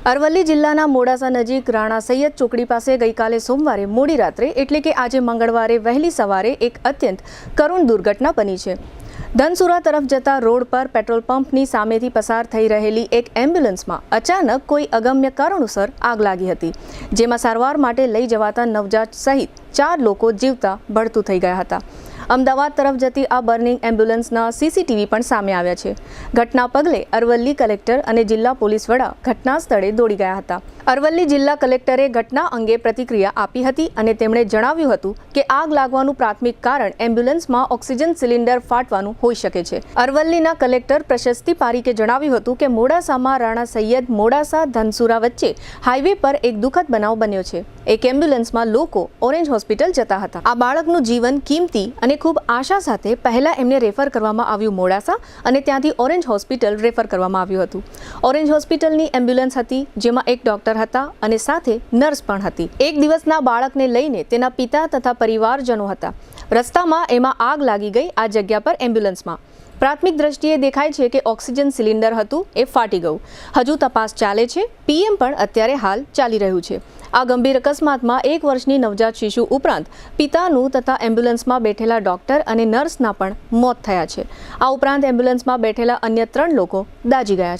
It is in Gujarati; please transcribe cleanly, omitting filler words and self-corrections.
અરવલ્લી જિલ્લાના મોડાસા નજીક રાણા સૈયદ ચોકડી પાસે ગઈકાલે સોમવારે મોડી રાત્રે એટલે કે આજે મંગળવારે વહેલી સવારે એક અત્યંત કરુણ દુર્ઘટના બની છે। ધનસુરા તરફ જતા રોડ પર પેટ્રોલ પંપની સામેથી પસાર થઈ રહેલી એક એમ્બ્યુલન્સમાં અચાનક કોઈ અગમ્ય કારણોસર આગ લાગી હતી, જેમાં સારવાર માટે લઈ જવાતા નવજાત સહિત 4 લોકો જીવતા બળતું થઈ ગયા હતા। અમદાવાદ તરફ જતી આ બર્નિંગ એમ્બ્યુલન્સના સીસીટીવી પણ સામે આવ્યા છે। ઘટના પગલે અરવલ્લી કલેક્ટર અને જિલ્લા પોલીસ વડા ઘટના સ્થળે દોડી ગયા હતા। અરવલ્લી જિલ્લા કલેક્ટરે ઘટના અંગે પ્રતિક્રિયા આપી હતી અને તેમણે જણાવ્યું હતું કે આગ લાગવાનું પ્રાથમિક કારણ એમ્બ્યુલન્સમાં ઓક્સિજન સિલિન્ડર ફાટવાનું હોઈ શકે છે। અરવલ્લીના કલેક્ટર પ્રશસ્તિ પારીકે જણાવ્યું હતું કે મોડાસામાં રાણા સૈયદ મોડાસા ધનસુરા વચ્ચે હાઈવે પર એક દુઃખદ બનાવ બન્યો છે। એક એમ્બ્યુલન્સમાં લોકો ઓરેન્જ હોસ્પિટલ જતા હતા। આ બાળકનું જીવન કિંમતી અને ખૂબ આશા સાથે પહેલા એમને રેફર કરવામાં આવ્યું મોડાસા અને ત્યાંથી ઓરેન્જ હોસ્પિટલ રેફર કરવામાં આવ્યું હતું। ઓરેન્જ હોસ્પિટલની એમ્બ્યુલન્સ હતી, જેમાં એક ડોક્ટર હતા અને સાથે નર્સ પણ હતી। એક દિવસના બાળકને લઈને તેના પિતા તથા પરિવારજનો હતા। રસ્તામાં એમાં આગ લાગી ગઈ। આ જગ્યા પર એમ્બ્યુલન્સમાં પ્રાથમિક દ્રષ્ટિએ દેખાય છે કે ઓક્સિજન સિલિન્ડર હતું એ ફાટી ગયું। હજુ તપાસ ચાલે છે। પીએમ પણ અત્યારે હાલ ચાલી રહ્યું છે। આ ગંભીર અકસ્માતમાં 1 વર્ષની નવજાત શિશુ ઉપરાંત પિતાનું તથા એમ્બ્યુલન્સમાં બેઠેલા ડોક્ટર અને નર્સના પણ મોત થયા છે। આ ઉપરાંત એમ્બ્યુલન્સમાં બેઠેલા અન્ય 3 લોકો દાઝી ગયા છે।